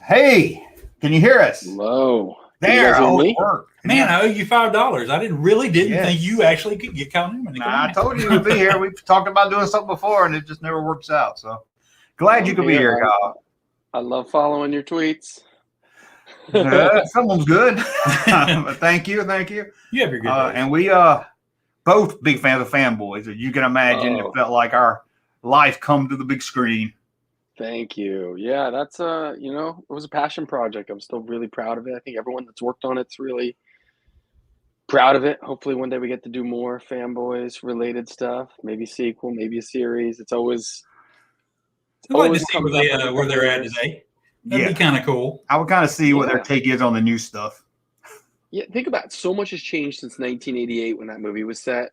Hey, can you hear us? Hello. There, me? Man, I owe you $5. I didn't think you actually could get caught in. I told you you'd be here. We've talked about doing something before, and it just never works out. So glad you could be here, Kyle. I love following your tweets. Someone's good. Thank you. You have your good days. And we both big fans of Fanboys. As you can imagine, it felt like our life come to the big screen. Thank you. Yeah, that's it was a passion project. I'm still really proud of it. I think everyone that's worked on it's really proud of it. Hopefully one day we get to do more Fanboys related stuff, maybe sequel, maybe a series. It's always I'd like to see where they're at today. That'd be kind of cool. I would kind of see what their take is on the new stuff. Yeah, think about it. So much has changed since 1988 when that movie was set.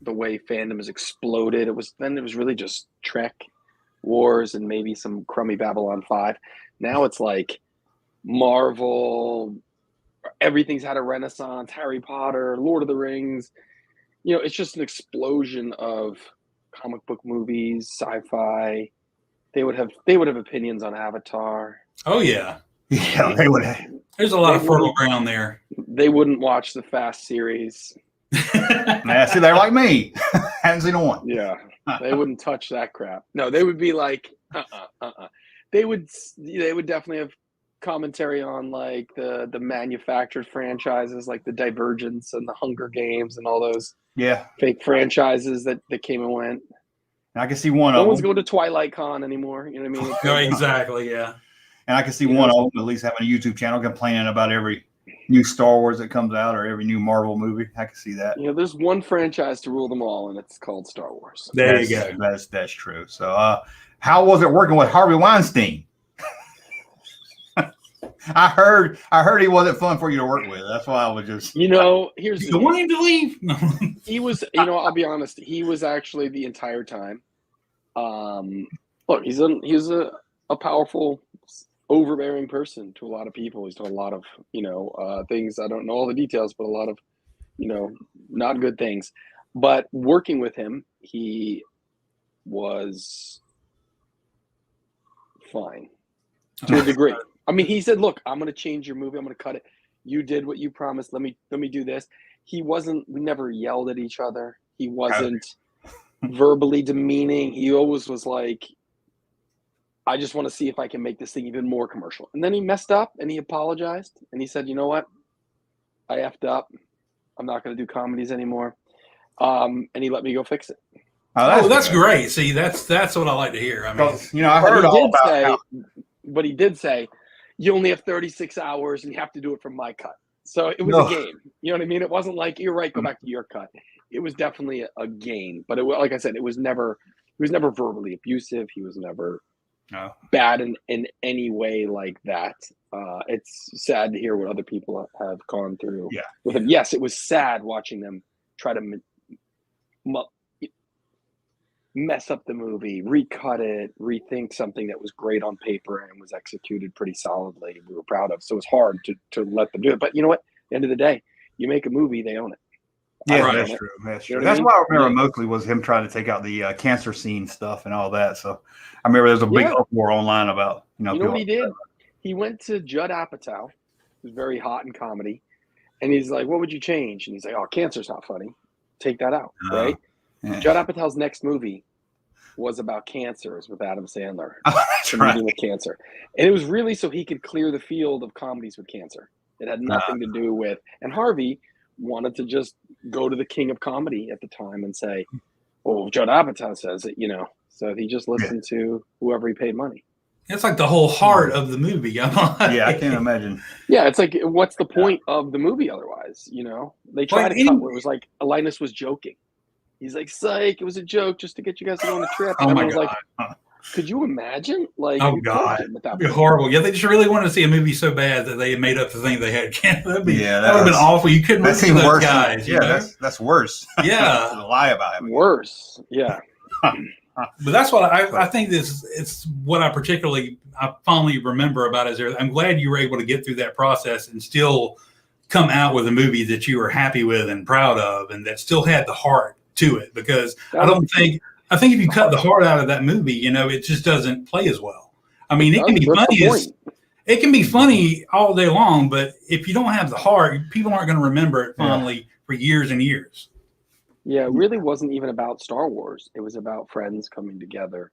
The way fandom has exploded. It was really just Trek, Wars, and maybe some crummy Babylon 5. Now it's like Marvel. Everything's had a renaissance. Harry Potter, Lord of the Rings. It's just an explosion of comic book movies, sci-fi. They would have opinions on Avatar. Oh yeah, they would have. There's a lot of fertile ground there. They wouldn't watch the Fast series. Yeah, see, they're like me. Haven't seen one. Yeah, they wouldn't touch that crap. No, they would be like, They would definitely have commentary on like the manufactured franchises, like the Divergence and the Hunger Games and all those fake franchises that came and went. And I can see one no of them. No one's going to Twilight Con anymore. You know what I mean? No, exactly. Yeah. And I can see one of them at least having a YouTube channel complaining about every new Star Wars that comes out or every new Marvel movie. I can see that. There's one franchise to rule them all, and it's called Star Wars. There you go. That's true. So, how was it working with Harvey Weinstein? I heard he wasn't fun for you to work with. That's why I was just. Here's the want him to leave. He was. I'll be honest. He was actually the entire time. Look, he's a powerful, overbearing person to a lot of people. He's done a lot of things. I don't know all the details, but a lot of not good things. But working with him, he was fine to a degree. I mean, he said, "Look, I'm going to change your movie. I'm going to cut it. You did what you promised. Let me do this." We never yelled at each other. He wasn't verbally demeaning. He always was like, "I just want to see if I can make this thing even more commercial." And then he messed up and he apologized and he said, "You know what? I effed up. I'm not going to do comedies anymore." And he let me go fix it. That's great. See, that's what I like to hear. I mean, I heard all about but he did say, "You only have 36 hours and you have to do it from my cut." So it was a game. You know what I mean? It wasn't like, "You're right, go back to your cut." It was definitely a game. But like I said, he was never verbally abusive. He was never bad in any way like that. It's sad to hear what other people have gone through with him. Yes, it was sad watching them try to mess up the movie, recut it, rethink something that was great on paper and was executed pretty solidly. We were proud of. So it was hard to let them do it. But you know what? At the end of the day, you make a movie, they own it. Yeah, that's true. That's true. That's what I remember mostly was him trying to take out the cancer scene stuff and all that. So I remember there was a big uproar online about You know what he did? He went to Judd Apatow, who's very hot in comedy, and he's like, "What would you change?" And he's like, "Oh, cancer's not funny. Take that out." Right? Yeah. Judd Apatow's next movie was about cancer. It was with Adam Sandler. Meeting with cancer. And it was really so he could clear the field of comedies with cancer. It had nothing to do with, and Harvey wanted to just go to the king of comedy at the time and say, "Well, Judd Apatow says it, So he just listened to whoever he paid money. It's like the whole heart of the movie. Yeah, I can't imagine. Yeah, it's like, what's the point of the movie otherwise? They tried to cut where it was like Linus was joking. He's like, "Psych, it was a joke just to get you guys to go on the trip." And everyone's like, could you imagine? Like, oh God, that'd be horrible. Yeah, they just really wanted to see a movie so bad that they made up the thing they had. That would have been awful. You couldn't listen to those guys. That's worse. Yeah, to lie about it. Worse. Yeah. But that's what I think. It's what I fondly remember about it. I'm glad you were able to get through that process and still come out with a movie that you were happy with and proud of, and that still had the heart to it. Because I think if you cut the heart out of that movie, it just doesn't play as well. I mean, it can be funny it can be funny all day long, but if you don't have the heart, people aren't going to remember it fondly for years and years. Yeah, it really wasn't even about Star Wars. It was about friends coming together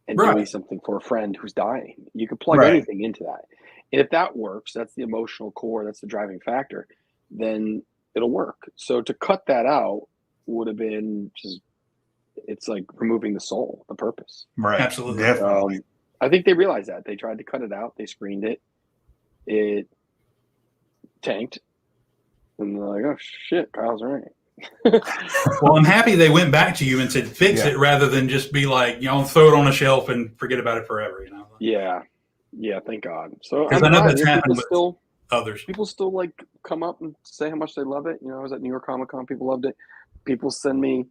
and doing something for a friend who's dying. You could plug anything into that. And if that works, that's the emotional core, that's the driving factor, then it'll work. So to cut that out would have been just, it's like removing the soul, the purpose. Right. Absolutely. Definitely. I think they realized that. They tried to cut it out. They screened it. It tanked. And they're like, oh, shit, Kyle's right. Well, I'm happy they went back to you and said fix it rather than just be like, throw it on a shelf and forget about it forever. Yeah, thank God. So I know that's happened with others. People still like come up and say how much they love it. I was at New York Comic Con. People loved it. People send me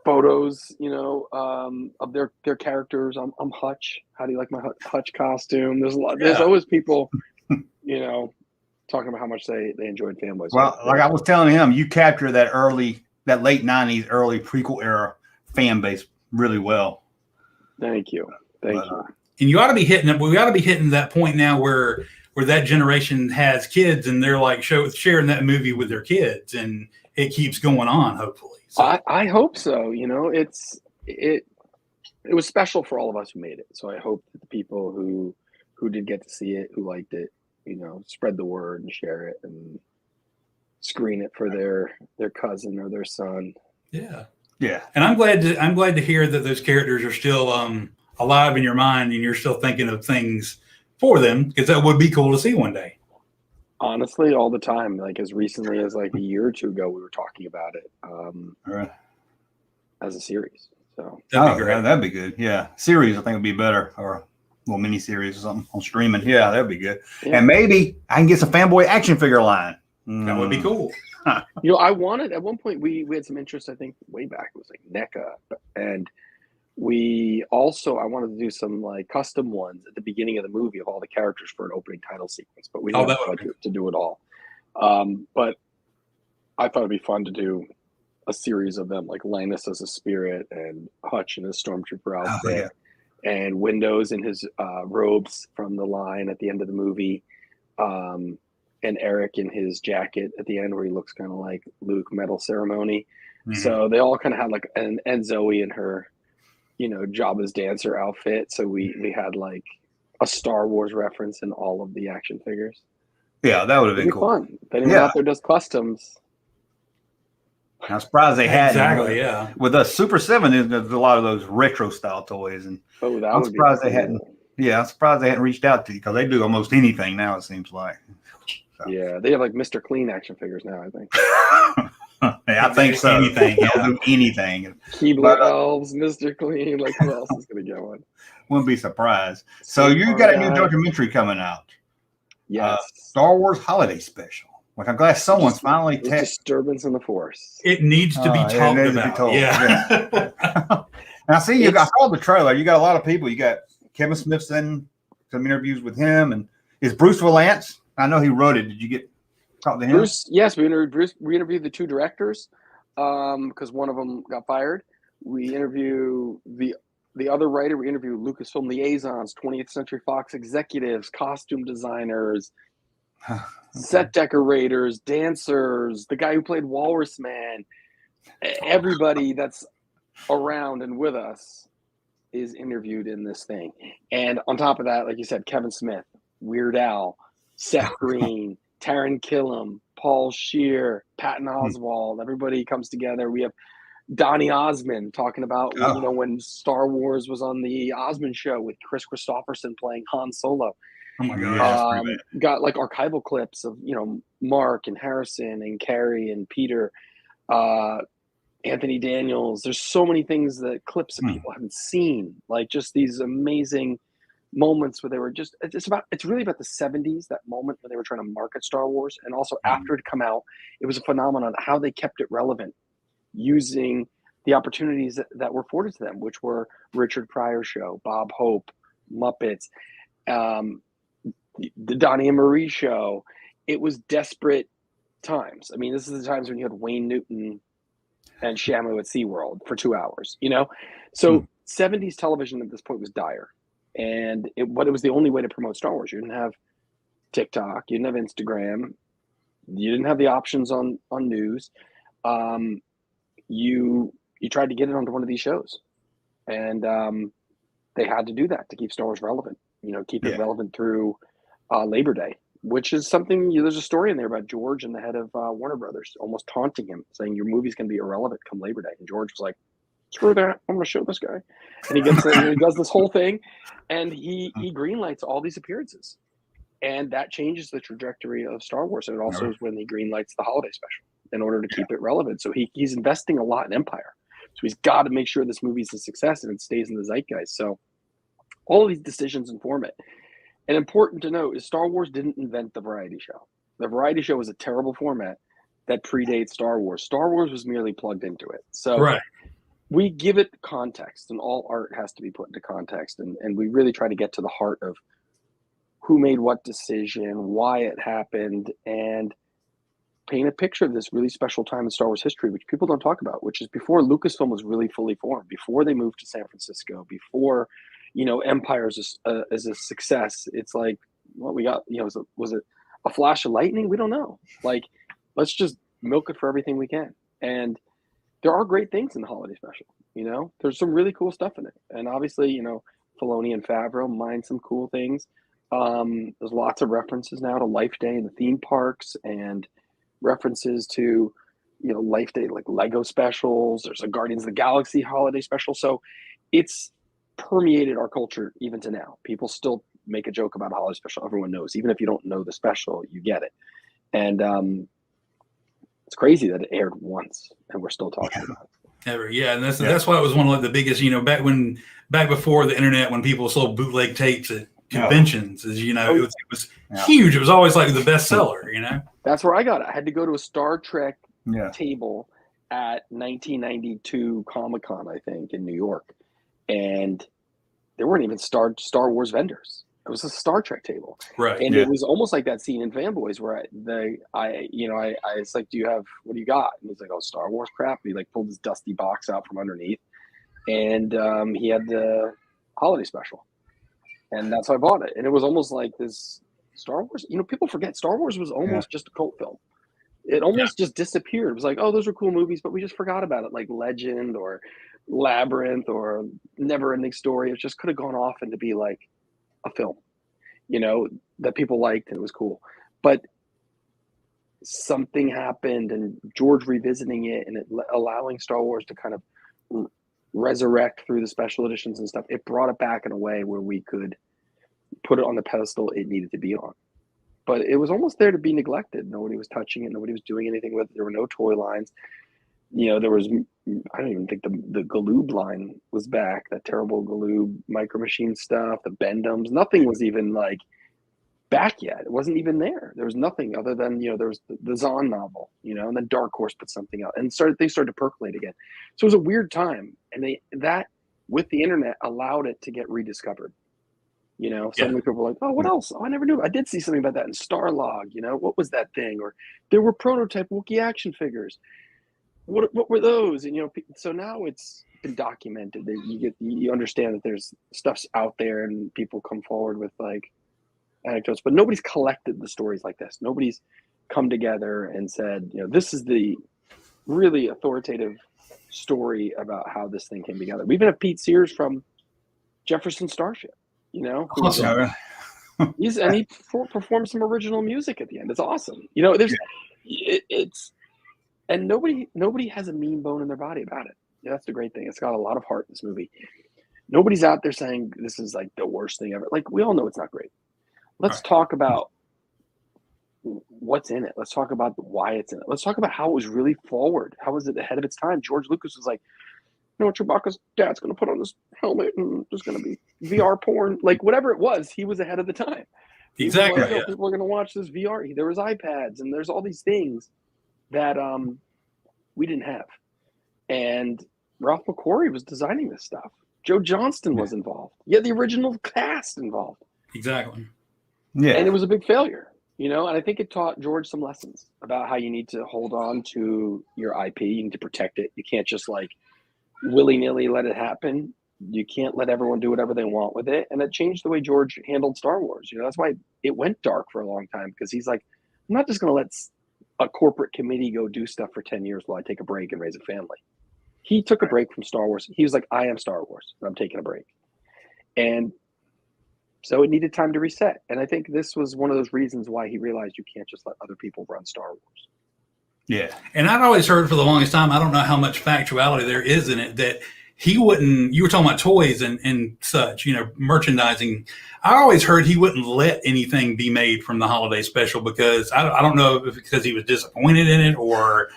photos, of their characters. I'm Hutch. How do you like my Hutch costume? There's always people, talking about how much they enjoyed Fanboys. Well, like I was telling him, you capture that late 90s, early prequel era fan base really well. Thank you. Thank you. And you ought to be hitting it. We ought to be hitting that point now where that generation has kids and they're like sharing that movie with their kids, and it keeps going on, hopefully. So. I hope so. It was special for all of us who made it. So I hope that the people who did get to see it, who liked it, spread the word and share it and screen it for their cousin or their son. Yeah. Yeah. And I'm glad to hear that those characters are still alive in your mind and you're still thinking of things for them, because that would be cool to see one day. Honestly, all the time. Like as recently as like a year or two ago, we were talking about it as a series. So that'd be good. Yeah. Series I think would be better, or little mini series or something on streaming. Yeah, that'd be good. Yeah. And maybe I can get some Fanboy action figure line. That would be cool. I wanted at one point we had some interest. I think way back it was like NECA, and I wanted to do some like custom ones at the beginning of the movie of all the characters for an opening title sequence, but we didn't have budget to do it all. But I thought it'd be fun to do a series of them, like Linus as a spirit and Hutch in his stormtrooper outfit. And Windows in his robes from the line at the end of the movie, and Eric in his jacket at the end where he looks kind of like Luke Medal Ceremony. Mm-hmm. So they all kind of had like, and Zoe in her, Jabba's dancer outfit. So we had like a Star Wars reference in all of the action figures. Yeah, that would have been cool. Fun. If anyone out there does customs. I'm surprised they had exactly. With us Super 7, there's a lot of those retro style toys, and I'm surprised they hadn't. Yeah, I'm surprised they hadn't reached out to you, because they do almost anything now. It seems like. So. Yeah, they have like Mr. Clean action figures now, I think. I think so. Anything, do anything. Keebler elves, Mr. Clean. Like who else is gonna get one? Wouldn't be surprised. So you got a new documentary coming out. Yes. Star Wars Holiday Special. Which I'm glad someone's finally disturbance in the Force. It needs to be talked about. Yeah. And I see I saw the trailer. You got a lot of people. You got Kevin Smith's in some interviews with him, and is Bruce Willis? I know he wrote it. Did you talk to him? Bruce, yes, we interviewed Bruce. We interviewed the two directors because one of them got fired. We interview the other writer. We interview Lucasfilm liaisons, 20th Century Fox executives, costume designers. Set decorators, dancers, the guy who played Walrus Man, everybody that's around and with us is interviewed in this thing. And on top of that, like you said, Kevin Smith, Weird Al, Seth Green, Taron Killam, Paul Scheer, Patton Oswalt, everybody comes together. We have Donny Osmond talking about when Star Wars was on the Osmond show with Chris Christopherson playing Han Solo. Oh my God! Got like archival clips of Mark and Harrison and Carrie and Peter, Anthony Daniels. There's so many things clips that people haven't seen, like just these amazing moments where they were just. It's really about the 70s, that moment when they were trying to market Star Wars, and also after it come out, it was a phenomenon how they kept it relevant, using the opportunities that were afforded to them, which were Richard Pryor show, Bob Hope, Muppets. The Donnie and Marie show. It was desperate times. I mean, this is the times when you had Wayne Newton and Shamu at SeaWorld for 2 hours, So 70s television at this point was dire. But it was the only way to promote Star Wars. You didn't have TikTok, you didn't have Instagram, you didn't have the options on news. You tried to get it onto one of these shows, and they had to do that to keep Star Wars relevant. Keep it relevant through Labor Day, which is something. There's a story in there about George and the head of Warner Brothers almost taunting him, saying your movie's going to be irrelevant come Labor Day, and George was like, "Screw that! I'm going to show this guy," and he gets he does this whole thing, and he greenlights all these appearances, and that changes the trajectory of Star Wars. And it also is when he greenlights the holiday special in order to keep it relevant. So he's investing a lot in Empire. So he's got to make sure this movie's a success and it stays in the zeitgeist. So all of these decisions inform it. And important to note is Star Wars didn't invent the variety show. The variety show was a terrible format that predates Star Wars. Star Wars was merely plugged into it. So we give it context, and all art has to be put into context. And we really try to get to the heart of who made what decision, why it happened, and paint a picture of this really special time in Star Wars history, which people don't talk about, which is before Lucasfilm was really fully formed, before they moved to San Francisco, before, Empire is a success. It's like, what we got, was it a flash of lightning? We don't know. Like, let's just milk it for everything we can. And there are great things in the holiday special. There's some really cool stuff in it. And obviously, Filoni and Favreau mine some cool things. There's lots of references now to Life Day and the theme parks, and references to Life Day, like Lego specials. There's a Guardians of the Galaxy holiday special. So it's permeated our culture even to now. People still make a joke about a holiday special. Everyone knows, even if you don't know the special, you get it. And it's crazy that it aired once and we're still talking about it. Ever, and that's why it was one of the biggest, back before the internet, when people sold bootleg tapes at conventions, it was huge. It was always like the bestseller, That's where I got it. I had to go to a Star Trek table at 1992 Comic-Con, I think, in New York. And there weren't even Star Wars vendors. It was a Star Trek table. Right. And it was almost like that scene in Fanboys where I it's like, what do you got? And he's like, oh, Star Wars crap. And he like pulled this dusty box out from underneath. And he had the holiday special. And that's how I bought it. And it was almost like this Star Wars. People forget Star Wars was almost just a cult film. It almost just disappeared. It was like, oh, those are cool movies, but we just forgot about it. Like Legend or Labyrinth or Never Ending Story. It just could have gone off into be like a film, that people liked and it was cool. But something happened, and George revisiting it and allowing Star Wars to kind of resurrect through the special editions and stuff, it brought it back in a way where we could put it on the pedestal it needed to be on. But it was almost there to be neglected. Nobody was touching it. Nobody was doing anything with it. There were no toy lines. There was, I don't even think the Galoob line was back, that terrible Galoob Micro Machine stuff, the Bendums. Nothing was even like back yet. It wasn't even there. There was nothing other than, there was the Zahn novel, and then Dark Horse put something out, and they started to percolate again. So it was a weird time. And that with the internet allowed it to get rediscovered. Suddenly people were like, oh, what else? Oh, I never knew. I did see something about that in Starlog. What was that thing? Or there were prototype Wookiee action figures. What were those? And so now it's been documented. That you understand that there's stuff's out there, and people come forward with like anecdotes, but nobody's collected the stories like this. Nobody's come together and said, this is the really authoritative story about how this thing came together. We even have Pete Sears from Jefferson Starship. Awesome. He performed some original music at the end. It's awesome. And nobody has a mean bone in their body about it. That's the great thing. It's got a lot of heart, this movie. Nobody's out there saying this is like the worst thing ever. Like, we all know it's not great. Let's talk about what's in it. Let's talk about why it's in it. Let's talk about how it was really forward. How was it ahead of its time? George Lucas was like, Chewbacca's dad's going to put on this helmet and there's going to be VR porn. Like, whatever it was, he was ahead of the time. Exactly. People are going to watch this VR. There was iPads and there's all these things that we didn't have. And Ralph McQuarrie was designing this stuff. Joe Johnston was involved. You had the original cast involved. Exactly. Yeah. And it was a big failure, and I think it taught George some lessons about how you need to hold on to your IP. You need to protect it. You can't just like willy-nilly let it happen. You can't let everyone do whatever they want with it. And it changed the way George handled Star Wars. You know, that's why it went dark for a long time, because he's like, I'm not just going to let a corporate committee go do stuff for 10 years while I take a break and raise a family. He took a break from Star Wars. He was like, I am Star Wars, and I'm taking a break. And so it needed time to reset. And I think this was one of those reasons why he realized you can't just let other people run Star Wars. Yeah. And I've always heard for the longest time, I don't know how much factuality there is in it, that he wouldn't, you were talking about toys and such, you know, merchandising. I always heard he wouldn't let anything be made from the holiday special because I don't know if because he was disappointed in it or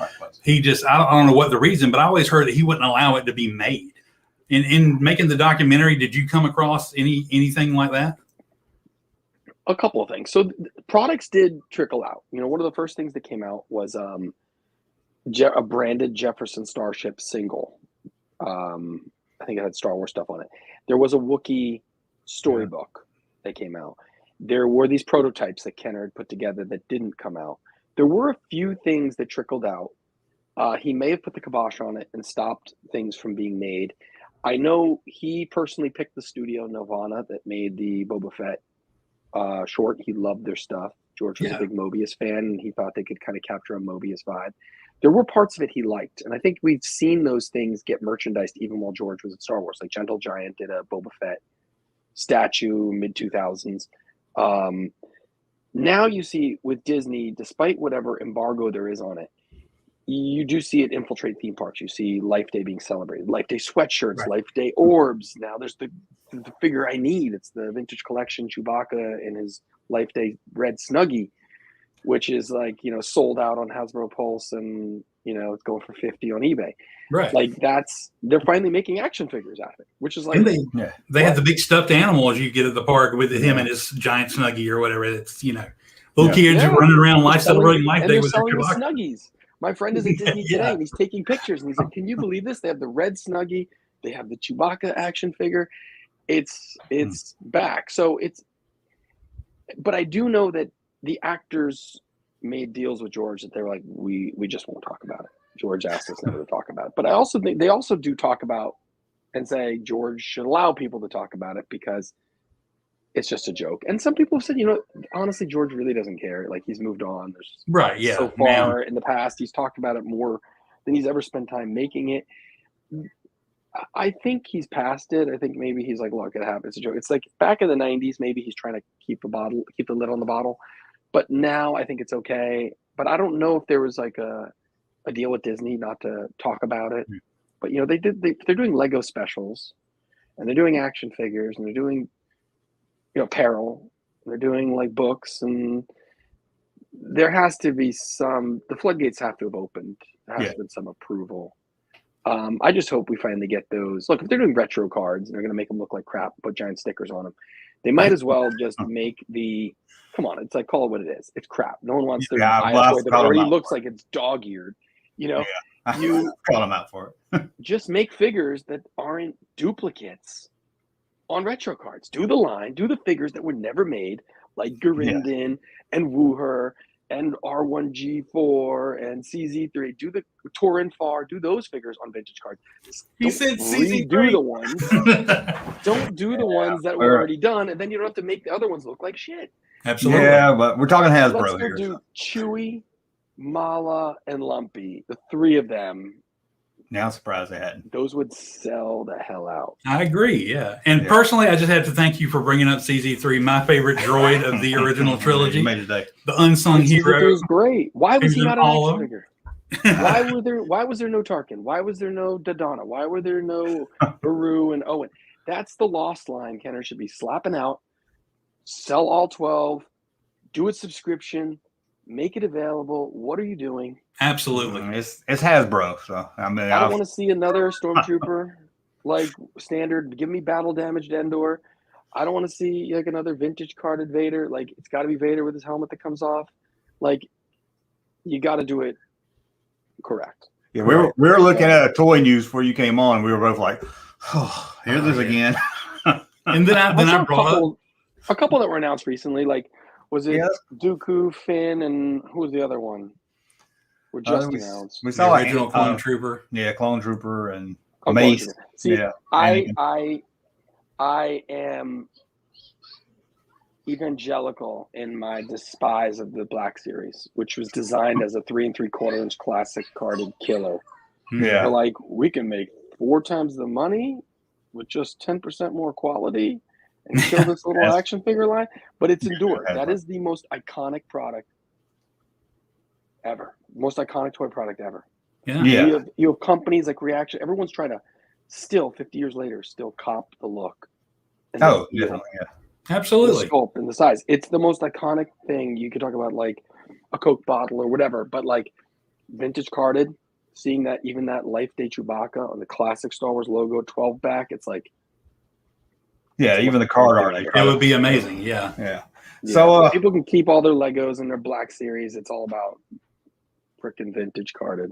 he just, I don't know what the reason, but I always heard that he wouldn't allow it to be made. In making the documentary, did you come across anything like that? A couple of things. So products did trickle out. You know, one of the first things that came out was a branded Jefferson Starship single. I think it had Star Wars stuff on it. There was a Wookiee storybook that came out. There were these prototypes that Kenner had put together that didn't come out. There were a few things that trickled out. He may have put the kibosh on it and stopped things from being made. I know he personally picked the studio Nelvana that made the Boba Fett short. He loved their stuff. George was a big Mobius fan, and he thought they could kind of capture a Mobius vibe. There were parts of it he liked, and I think we've seen those things get merchandised even while George was at Star Wars. Like Gentle Giant did a Boba Fett statue mid-2000s. Now you see with Disney, despite whatever embargo there is on it, you do see it infiltrate theme parks. You see Life Day being celebrated, Life Day sweatshirts, Life Day orbs. Now there's the figure I need. It's the vintage collection Chewbacca in his Life Day red Snuggie, which is like, you know, sold out on Hasbro Pulse, and, you know, it's going for $50 on eBay. Right. Like they're finally making action figures out of it, which is like, and they have the big stuffed animals you get at the park with him and his giant Snuggie or whatever. It's, you know, little kids are running around celebrating Life Day with their Chewbacca. Snuggies. My friend is at Disney today, and he's taking pictures, and he's like, can you believe this? They have the red Snuggie. They have the Chewbacca action figure. It's back. So but I do know that the actors made deals with George that they were like, we just won't talk about it. George asked us never to talk about it. But I also think they also do talk about and say George should allow people to talk about it because it's just a joke. And some people have said, you know, honestly, George really doesn't care. Like, he's moved on. There's so far in the past, he's talked about it more than he's ever spent time making it. I think he's past it. I think maybe he's like, look, it happens. It's a joke. It's like back in the 90s, maybe he's trying to keep the lid on the bottle. But now I think it's okay. But I don't know if there was like a deal with Disney not to talk about it. But, you know, they're doing Lego specials, and they're doing action figures, and they're doing, you know, apparel. They're doing like books, and there has to be the floodgates have to have opened. There has to have been some approval. I just hope we finally get those. Look, if they're doing retro cards and they're going to make them look like crap, put giant stickers on them, they might as well just make come on, it's like, call it what it is. It's crap. No one wants to buy a toy that already looks like it's dog-eared. You know, you call them out for it. Just make figures that aren't duplicates on retro cards. Do the figures that were never made, like Garindin and Wooher and R1G4 and CZ3. Do the Torin Far. Do those figures on vintage cards. He said CZ3. Do the ones. Don't do the ones that were already done, and then you don't have to make the other ones look like shit. Absolutely. Yeah, but we're talking Hasbro here. Let's do Chewy, Mala, and Lumpy. The three of them. Now I'm surprised they hadn't. Those would sell the hell out. I agree, yeah. And personally, I just have to thank you for bringing up CZ3, my favorite droid of the original trilogy. You made it today. The unsung hero. CZ3 is great. Why was he not an action figure? Why was there no Tarkin? Why was there no Dodonna? Why were there no Baru and Owen? That's the lost line Kenner should be slapping out. Sell all 12. Do a subscription. Make it available. What are you doing? Absolutely. It's Hasbro. So I mean, I don't want to see another Stormtrooper like standard. Give me battle damaged Endor. I don't want to see like another vintage carded Vader. Like, it's got to be Vader with his helmet that comes off. Like, you got to do it correct. Yeah, we were looking at a toy news before you came on. We were both like, oh, here's this again. And then I brought up a couple that were announced recently. Like, was it Dooku, Finn, and who was the other one? Were just announced. We saw the original Clone Trooper. Yeah, Clone Trooper, and Mace. See, Yeah. I am evangelical in my despise of the Black Series, which was designed as a 3 3/4 inch classic carded killer. Yeah. They're like, we can make 4 times the money with just 10% more quality and kill this little action figure line, but it's endured. That is the most iconic product ever. Most iconic toy product ever. Yeah. You have companies like Reaction. Everyone's trying to still 50 years later still cop the look. And definitely. Yeah. Absolutely. The sculpt and the size. It's the most iconic thing. You could talk about like a Coke bottle or whatever, but like vintage carded, seeing that even that Life Day Chewbacca on the classic Star Wars logo 12 back, it's like even the card art. It would be amazing. Yeah. Yeah. So people can keep all their Legos and their Black Series. It's all about freaking vintage carded.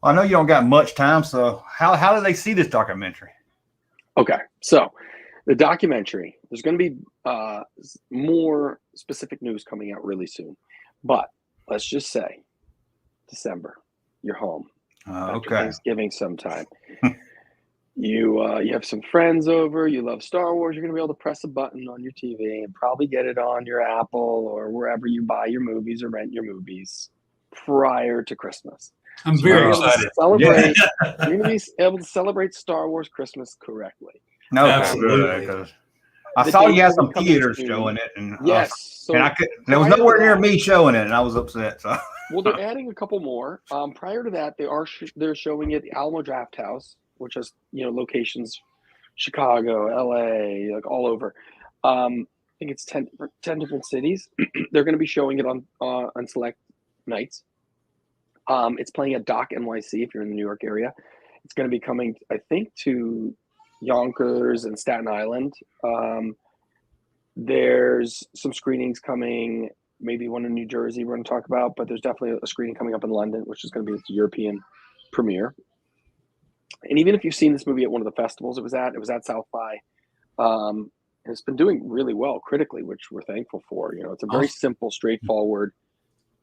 I know you don't got much time, so how do they see this documentary? Okay, so the documentary, there's going to be more specific news coming out really soon, but let's just say December, you're home. After Thanksgiving sometime. You have some friends over, you love Star Wars, you're going to be able to press a button on your TV and probably get it on your Apple or wherever you buy your movies or rent your movies prior to Christmas. I'm very excited. You're going to be able to celebrate Star Wars Christmas correctly. No, absolutely. I saw you had some theaters showing it, and yes, there was nowhere near me showing it, and I was upset. So, well, they're adding a couple more. Prior to that, they're showing it at the Alamo Draft House, which has locations, Chicago, LA, like all over. I think it's 10 different cities. They're going to be showing it on select nights. It's playing at Dock NYC if you're in the New York area. It's going to be coming, I think, to Yonkers and Staten Island. There's some screenings coming, maybe one in New Jersey we're going to talk about, but there's definitely a screening coming up in London, which is going to be its European premiere. And even if you've seen this movie at one of the festivals it was at South by. It's been doing really well critically, which we're thankful for. It's a very simple, straightforward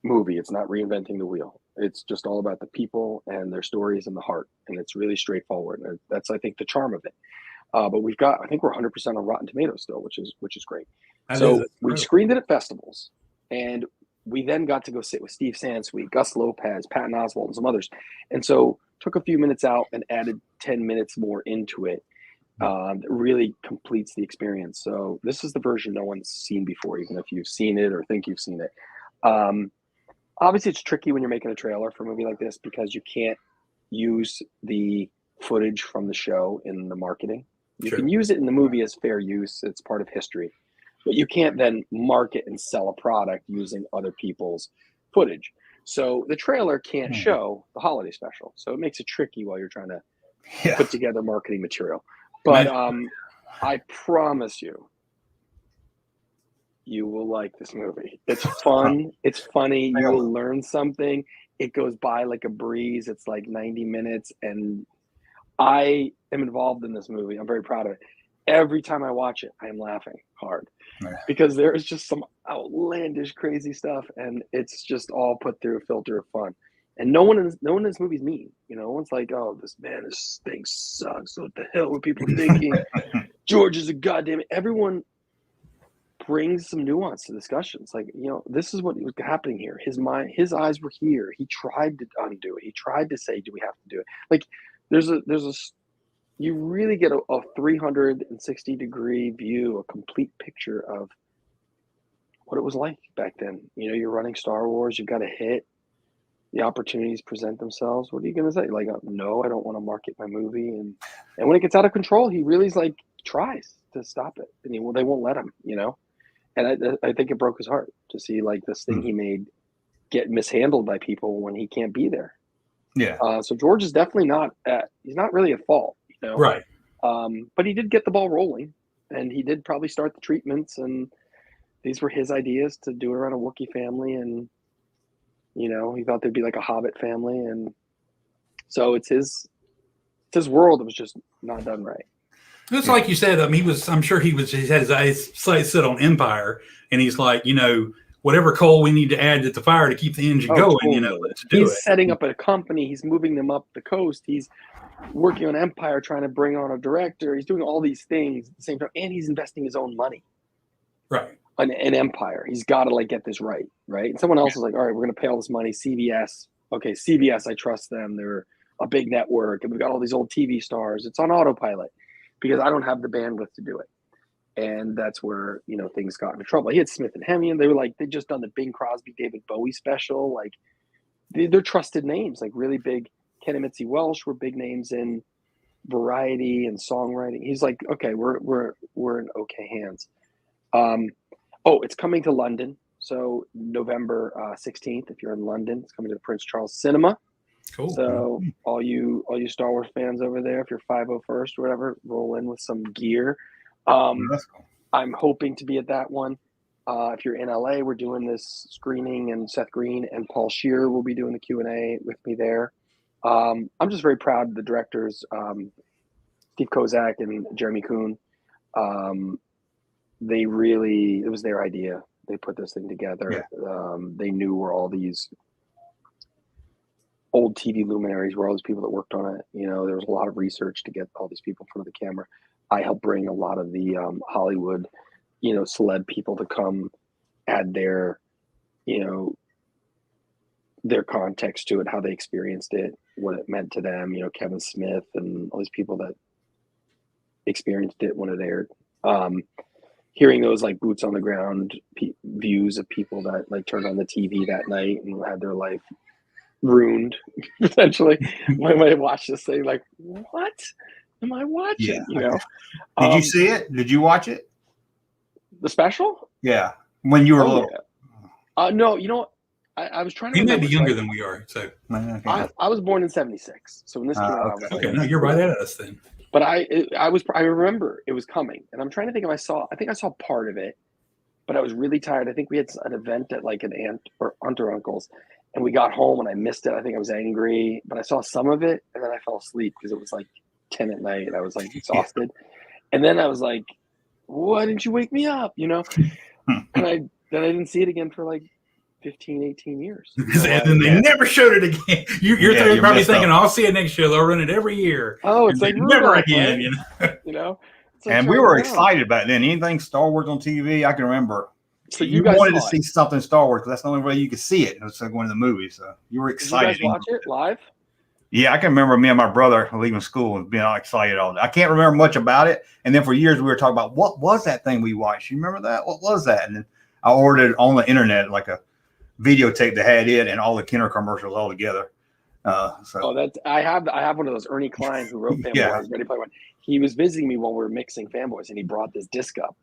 movie. It's not reinventing the wheel. It's just all about the people and their stories and the heart, and it's really straightforward. And that's, I think, the charm of it. But I think we're 100% on Rotten Tomatoes still, which is great. So we screened it at festivals, and we then got to go sit with Steve Sansweet, Gus Lopez, Patton Oswalt, and some others. And so took a few minutes out and added 10 minutes more into it. That really completes the experience. So this is the version no one's seen before, even if you've seen it or think you've seen it. Obviously, it's tricky when you're making a trailer for a movie like this because you can't use the footage from the show in the marketing. You can use it in the movie as fair use. It's part of history. But you can't then market and sell a product using other people's footage. So the trailer can't show the holiday special. So it makes it tricky while you're trying to put together marketing material. But I promise you will like this movie. It's fun. It's funny. You will learn something. It goes by like a breeze. It's like 90 minutes. And I am involved in this movie. I'm very proud of it. Every time I watch it, I am laughing hard because there is just some outlandish, crazy stuff. And it's just all put through a filter of fun. And no one in this movie is mean. No one's like, oh, this thing sucks. What the hell were people thinking? George is a goddamn. Everyone brings some nuance to discussions. Like, this is what was happening here. His eyes were here. He tried to undo it. He tried to say, do we have to do it? Like, you really get a 360-degree view, a complete picture of what it was like back then. You're running Star Wars. You've got a hit. The opportunities present themselves. What are you going to say? Like, no, I don't want to market my movie. And when it gets out of control, he really tries to stop it. And they won't let him, And I think it broke his heart to see this thing he made get mishandled by people when he can't be there. Yeah. So George is definitely he's not really at fault, Right. But he did get the ball rolling, and he did probably start the treatments, and these were his ideas to do it around a Wookiee family, and he thought there'd be like a Hobbit family, and so it's his world that was just not done right. It's like you said. I'm sure he had his eyes set on Empire, and he's like, whatever coal we need to add to the fire to keep the engine going. Totally. You know, let's do He's it. setting up a company. He's moving them up the coast. He's working on Empire, trying to bring on a director. He's doing all these things at the same time, and he's investing his own money. Right. An Empire. He's got to like get this right. And someone else is like, all right, we're going to pay all this money. CBS. Okay, CBS, I trust them. They're a big network, and we've got all these old TV stars. It's on autopilot because I don't have the bandwidth to do it. And that's where, you know, things got into trouble. He had Smith and Hemian. They were like, they'd just done the Bing Crosby, David Bowie special. Like, they're trusted names, like really big. Ken and Mitzi Welsh were big names in variety and songwriting. He's like, okay, we're in okay hands. It's coming to London. So November 16th, if you're in London, it's coming to the Prince Charles Cinema. Cool. So all you Star Wars fans over there, if you're 501st or whatever, roll in with some gear. That's cool. I'm hoping to be at that one. If you're in LA, we're doing this screening, and Seth Green and Paul Scheer will be doing the Q&A with me there. I'm just very proud of the directors, Steve Kozak and Jeremy Kuhn. It was their idea. They put this thing together. Yeah. They knew where all these old TV luminaries were, all these people that worked on it. You know, there was a lot of research to get all these people in front of the camera. I helped bring a lot of the Hollywood, you know, celeb people to come add their, you know, their context to it, how they experienced it, what it meant to them. You know, Kevin Smith and all these people that experienced it when it aired. Hearing those like boots on the ground views of people that like turned on the TV that night and had their life ruined potentially when I watched this thing, like, what am I watching? Yeah. You know, did you see it? Did you watch it? The special? Yeah, when you were little. Yeah. No, you know what? I was trying to. You may be younger than we are, so I was born in '76. So when this came out, okay, no, you're right at us then. But I remember it was coming, and I'm trying to think if I saw part of it, but I was really tired. I think we had an event at like an aunt or uncle's, and we got home and I missed it. I think I was angry, but I saw some of it, and then I fell asleep because it was like 10 at night. I was like exhausted, and then I was like, "Why didn't you wake me up?" You know, and I didn't see it again for like 15, 18 years. And then they never showed it again. You're probably thinking, I'll see it next year. They'll run it every year. Oh, it's like never again, you know. You know? Like, and we were excited about then. Anything Star Wars on TV, I can remember. So you wanted to see something Star Wars because that's the only way you could see it. It was like one of the movies. So you were excited. Did you guys watch it live? Yeah, I can remember me and my brother leaving school and being all excited all day. I can't remember much about it. And then for years we were talking about what was that thing we watched. You remember that? What was that? And then I ordered on the internet like a videotape that had it and all the Kenner commercials all together. I have one of those. Ernie Klein, who wrote Fanboys, Ready Player One. He was visiting me while we were mixing Fanboys, and he brought this disc up,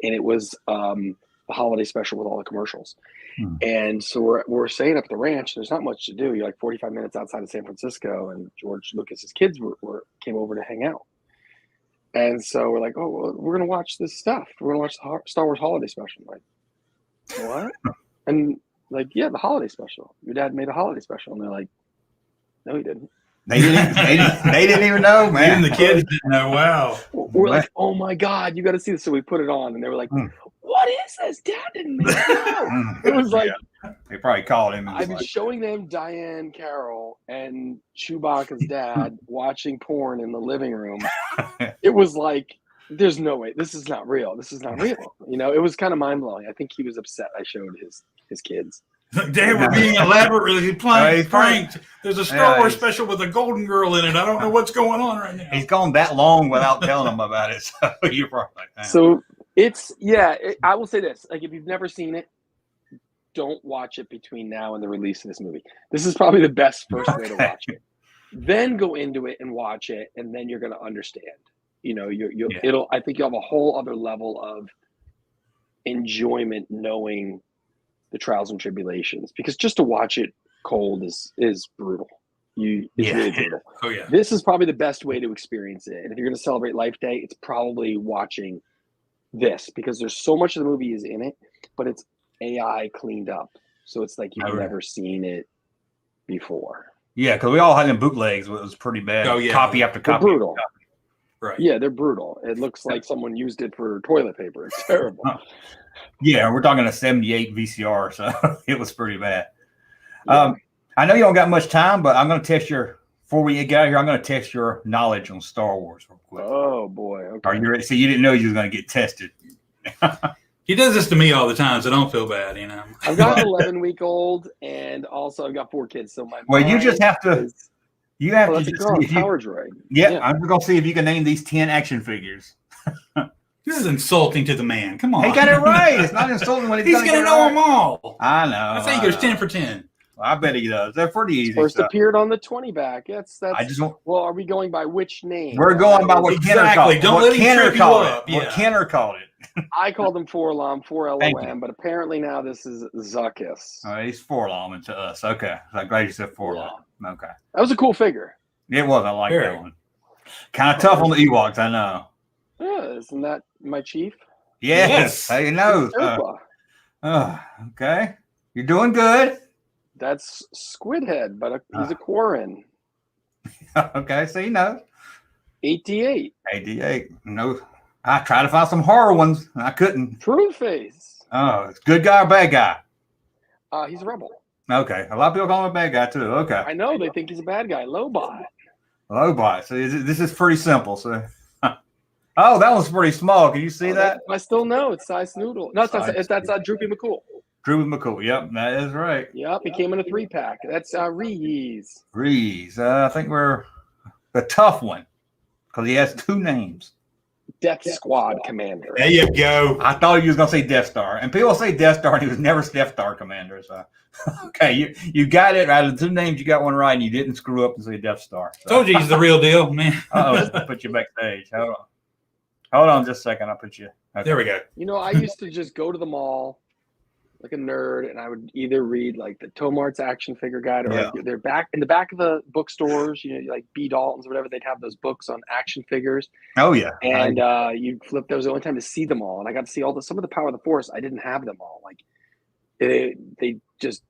and it was the holiday special with all the commercials. And so we're staying up at the ranch. There's not much to do. You're like 45 minutes outside of San Francisco, and George Lucas's kids came over to hang out. And so we're like, oh, well, we're gonna watch this stuff. We're gonna watch the Star Wars holiday special. I'm like, what? And like, yeah, the holiday special. Your dad made a holiday special, and they're like, no, he didn't. They didn't even know, man. Even the kids didn't know. Wow. We're like, oh my God, you got to see this. So we put it on, and they were like, what is this? Dad didn't make it. It was like, they probably called him. I've been showing them Diane Carroll and Chewbacca's dad watching porn in the living room. It was like, there's no way. This is not real. This is not real. You know, it was kind of mind blowing. I think he was upset I showed his kids. Dad, we're being elaborately pranked. There's a Star Wars special with a golden girl in it. I don't know what's going on right now. He's gone that long without telling them about it. So you're probably like, man. So I will say this. Like, if you've never seen it, don't watch it between now and the release of this movie. This is probably the best first way to watch it. Then go into it and watch it, and then you're going to understand. You know, I think you'll have a whole other level of enjoyment knowing the trials and tribulations, because just to watch it cold is brutal. It's really brutal. Oh yeah. This is probably the best way to experience it. And if you're going to celebrate Life Day, it's probably watching this, because there's so much of the movie is in it, but it's AI cleaned up. So it's like you've never seen it before. Yeah, because we all had them bootlegs. It was pretty bad. Oh, yeah. Copy after copy. They're brutal. Right. Yeah, they're brutal. It looks like someone used it for toilet paper. It's terrible. Yeah, we're talking a 78 VCR, so it was pretty bad. Yeah. I know you don't got much time, but I'm going to test before we get out of here, I'm going to test your knowledge on Star Wars real quick. Oh, boy. Okay. Are you ready? See, you didn't know you were going to get tested. He does this to me all the time, so don't feel bad, you know. I've got an 11-week-old, and also I've got 4 kids, so my Well, you just have to. You have to that's a just girl, see if Power you. Droid. Yeah, I'm going to see if you can name these 10 action figures. This is insulting to the man. Come on. He got it right. It's not insulting when he's going to know them all. I know. I think he goes 10 for 10. Well, I bet he does. They're pretty easy. First appeared on the 20 back. That's. I just want. Well, are we going by which name? We're going by what Kenner called it. Don't let him trip you up. What Kenner called it. I called him 4-LOM, 4-LOM, but apparently now this is Zuckus. He's 4-LOM to us. Okay. I'm glad you said 4-LOM. Okay. That was a cool figure. It was. I like that one. Kind of tough on the Ewoks, I know. Yeah, isn't that my chief? Yes. How you know? Okay. You're doing good. That's Squidhead, but he's a Quarren. Okay, so you know. 88. 88. No. I tried to find some horror ones, and I couldn't. True Face. Oh, it's good guy or bad guy? He's a rebel. Okay. A lot of people call him a bad guy, too. Okay. I know. They think he's a bad guy. Lobot. Lobot. So this is pretty simple. So, oh, that one's pretty small. Can you see that? I still know. It's Size Noodle. No, that's Droopy McCool. Droopy McCool. Yep, that is right. Yep, he came in a 3-pack. That's Reese. Reese. I think we're the tough one because he has 2 names. Death Squad Commander. There you go. I thought you was gonna say Death Star, and people say Death Star, and he was never Death Star Commander. So, okay, you got it. Out of the 2 names, you got one right, and you didn't screw up and say Death Star. So. Told you he's the real deal, man. I'll put you backstage. Hold on, just a second. I'll put you. Okay. There we go. You know, I used to just go to the mall like a nerd, and I would either read like the Tomart's action figure guide, or like they're back in the back of the bookstores, you know, like B. Dalton's or whatever. They'd have those books on action figures. Oh yeah, and you'd flip. There was the only time to see them all, and I got to see some of the Power of the Force. I didn't have them all. Like they just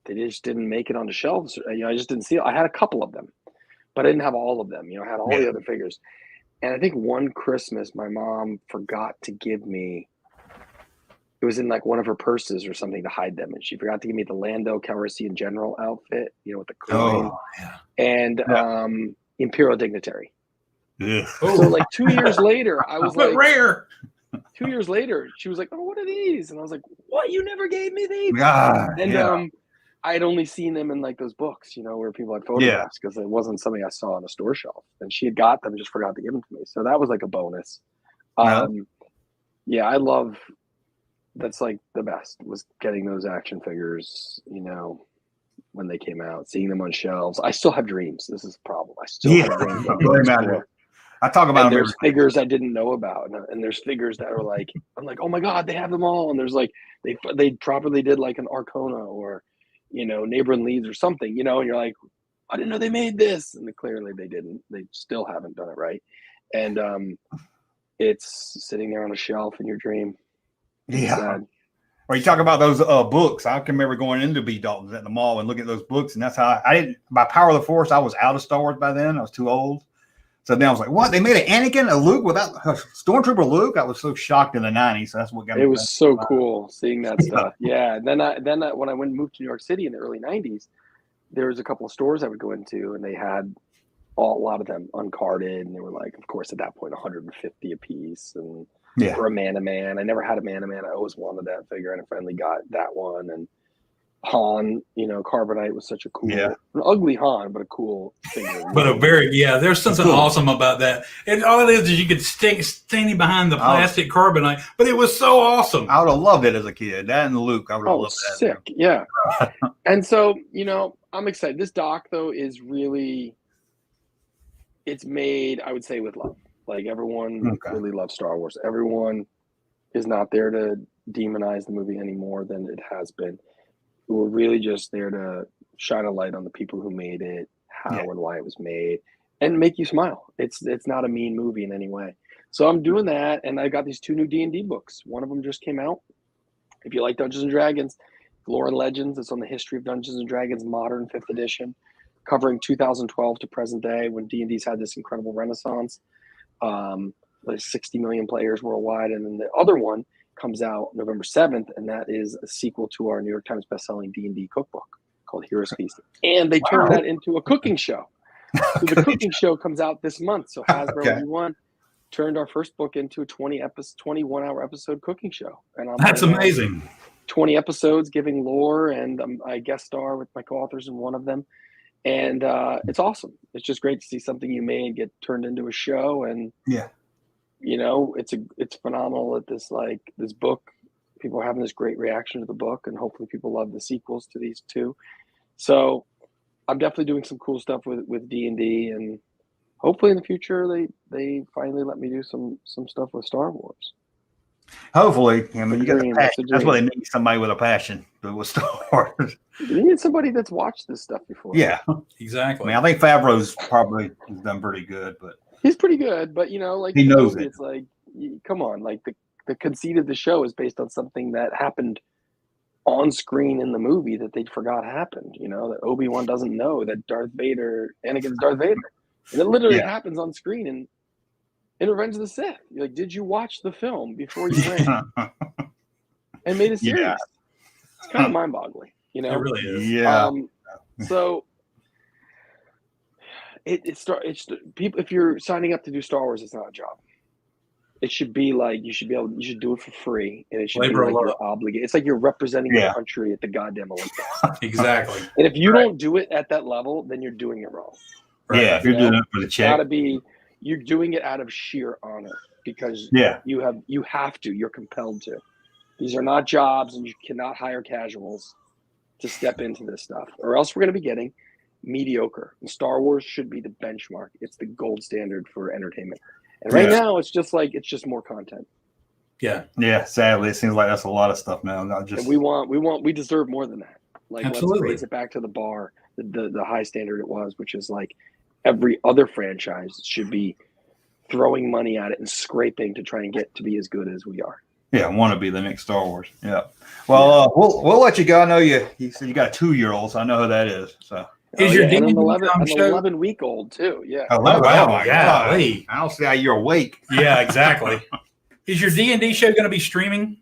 didn't make it on the shelves. You know, I just didn't see it. I had a couple of them, but I didn't have all of them. You know, I had all the other figures. And I think one Christmas, my mom forgot to give me. It was in like one of her purses or something to hide them, and she forgot to give me the Lando Calrissian General outfit, you know, with the coin, and Imperial Dignitary. Yeah. So like 2 years later, I was like, rare. 2 years later, she was like, "Oh, what are these?" And I was like, "What? You never gave me these?" And I had only seen them in like those books, you know, where people had photographs, because it wasn't something I saw on a store shelf. And she had got them, just forgot to give them to me. So that was like a bonus. Yeah, I love. That's like the best, was getting those action figures, you know, when they came out, seeing them on shelves. I still have dreams. This is the problem. I still have dreams. I talk about them. There's figures I didn't know about, and there's figures that are like, I'm like, oh my god, they have them all. And there's like, they properly did like an Arcona or, you know, Neighbor and Leeds or something, you know, and you're like, I didn't know they made this, and clearly they didn't. They still haven't done it right, and it's sitting there on a shelf in your dream. Yeah. Or you talk about those books. I can remember going into B. Dalton's at the mall and looking at those books, and that's how I didn't. By Power of the Force, I was out of Star Wars by then. I was too old. So then I was like, "What? They made an Anakin, a Luke without Stormtrooper Luke?" I was so shocked in the '90s. So that's what got me. It was so cool seeing that stuff. Yeah. Then when I moved to New York City in the early '90s, there was a couple of stores I would go into, and they had a lot of them uncarded, and they were like, of course, at that point, 150 a piece, and. Yeah. For a Man-O-Man. I never had a Man-O-Man. I always wanted that figure, and I finally got that one. And Han, you know, Carbonite was such a cool, an ugly Han, but a cool figure. But a there's something awesome about that. And all it is you could standing behind the plastic Carbonite, but it was so awesome. I would have loved it as a kid. That and Luke, I would have loved that. Sick, yeah. And so, you know, I'm excited. This doc, though, is really, it's made, I would say, with love. Like, everyone really loves Star Wars. Everyone is not there to demonize the movie any more than it has been. We're really just there to shine a light on the people who made it, how and why it was made, and make you smile. It's not a mean movie in any way. So I'm doing that, and I got these 2 new D&D books. One of them just came out. If you like Dungeons & Dragons, Lore and Legends, it's on the history of Dungeons & Dragons, modern 5th edition, covering 2012 to present day, when D&D's had this incredible renaissance. There's 60 million players worldwide. And then the other one comes out November 7th, and that is a sequel to our New York Times bestselling D&D cookbook called Heroes Feast. And they turned that into a cooking show. So the cooking show comes out this month. So Hasbro G1 turned our first book into a 21-hour episode cooking show. And That's amazing. 20 episodes giving lore, and I guest star with my co-authors in one of them. And it's awesome. It's just great to see something you made get turned into a show. And you know, it's phenomenal that this book, people are having this great reaction to the book, and hopefully people love the sequels to these two. So I'm definitely doing some cool stuff with D&D, and hopefully in the future they finally let me do some stuff with Star Wars. Hopefully, I mean, you got the passion. That's why they need somebody with a passion with Star Wars. You need somebody that's watched this stuff before. Yeah, exactly. I mean, I think Favreau's probably done pretty good, but he's pretty good. But you know, like he knows it. It's like, come on, like the conceit of the show is based on something that happened on screen in the movie that they forgot happened. You know, that Obi-Wan doesn't know that Anakin's Darth Vader, and it literally happens on screen in Revenge of the Sith. You're like, did you watch the film before you went and made a series? Yeah. It's kind of mind-boggling, you know. It really is. Yeah. So it's people. If you're signing up to do Star Wars, it's not a job. It should be like you should do it for free, and it should be like you're obligated. It's like you're representing your country at the goddamn Olympics. Exactly. And if you don't do it at that level, then you're doing it wrong. Right? Yeah, if you're doing it for the check, you're doing it out of sheer honor because you have to. You're compelled to. These are not jobs, and you cannot hire casuals to step into this stuff, or else we're going to be getting mediocre. And Star Wars should be the benchmark. It's the gold standard for entertainment. And right now, it's just more content. Yeah. Yeah. Sadly, it seems like that's a lot of stuff now. Not just. And we deserve more than that. Like, absolutely. Let's raise it back to the bar, the high standard it was, which is like every other franchise should be throwing money at it and scraping to try and get to be as good as we are. Yeah, I want to be the next Star Wars. Yeah. Well, we'll let you go. I know you said you got a 2-year-old, so I know who that is. So. Is your an an 11-week-old too? Yeah. Oh wow! My God. I don't see how you're awake. Yeah, exactly. Is your D&D show going to be streaming?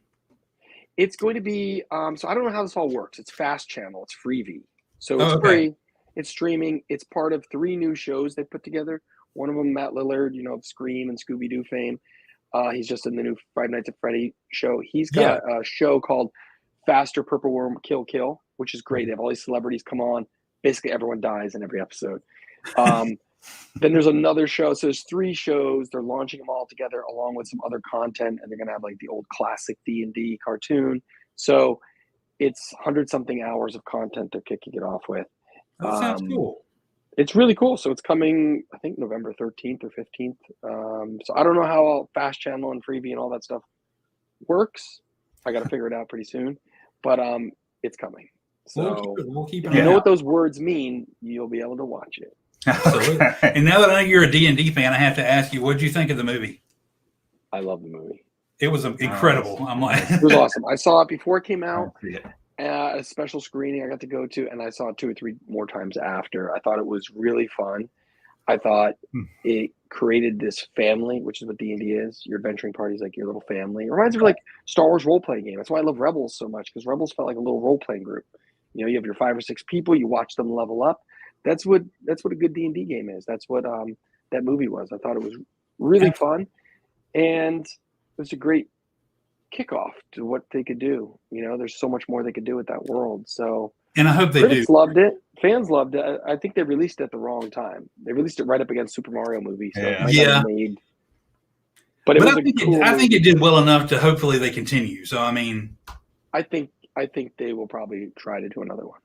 It's going to be. So I don't know how this all works. It's Fast Channel. It's Freevee. So it's free. It's streaming. It's part of 3 new shows they put together. One of them, Matt Lillard, you know, of Scream and Scooby-Doo fame. He's just in the new Five Nights at Freddy show. He's got a show called Faster, Purple Worm, Kill Kill, which is great. They have all these celebrities come on. Basically, everyone dies in every episode. Then there's another show. So there's 3 shows. They're launching them all together along with some other content, and they're going to have like the old classic D&D cartoon. So it's 100-something hours of content they're kicking it off with. That sounds cool. It's really cool. So it's coming, I think, November 13th or 15th. So I don't know how Fast Channel and Freevee and all that stuff works. I got to figure it out pretty soon. But it's coming. So we'll keep if you know what those words mean, you'll be able to watch it. Absolutely. And now that I know you're a D&D fan, I have to ask you, what did you think of the movie? I love the movie. It was incredible. I'm like, it was awesome. I saw it before it came out. A special screening I got to go to, and I saw it 2 or 3 more times after. I thought it was really fun. I thought it created this family, which is what D&D is. Your adventuring party is like your little family. It reminds me of like Star Wars role-playing game. That's why I love Rebels so much, because Rebels felt like a little role-playing group. You know, you have your 5 or 6 people, you watch them level up. That's what a good D&D game is. That's what that movie was. I thought it was really fun, and it was a great kickoff to what they could do. You know, there's so much more they could do with that world. So, and I hope they critics loved it. Fans loved it. I think they released it at the wrong time. They released it right up against Super Mario movie. So but I think it did well enough to hopefully they continue. So I mean, I think they will probably try to do another one.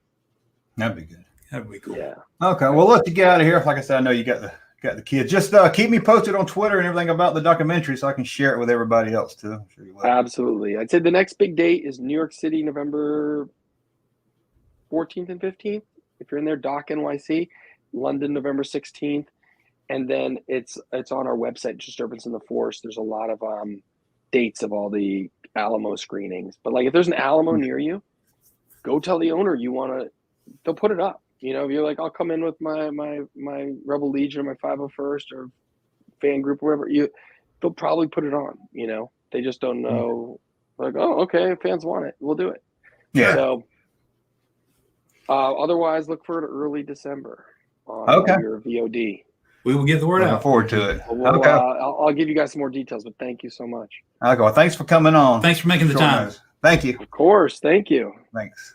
That'd be good. That'd be cool. Yeah. Okay. Well, let's get out of here. Like I said, I know you got the kids. Just keep me posted on Twitter and everything about the documentary so I can share it with everybody else too. I'm sure you will. Absolutely. I'd say the next big date is New York City, November 14th and 15th. If you're in there, Doc NYC. London, November 16th. And then it's on our website, Disturbance in the Force. There's a lot of dates of all the Alamo screenings. But like if there's an Alamo near you, go tell the owner you want to, they'll put it up. You know, if you're like, I'll come in with my Rebel Legion or my 501st or fan group or whatever, they'll probably put it on. You know, they just don't know Like, oh, okay, if fans want it, we'll do it. Yeah. So, otherwise, look for it early December on your VOD. We will get the word Looking out. forward to it. Well, Okay. I'll give you guys some more details, but thank you so much. Okay. Well, thanks for coming on. Thanks for making the Short time. notice. Thank you. Of course. Thank you. Thanks.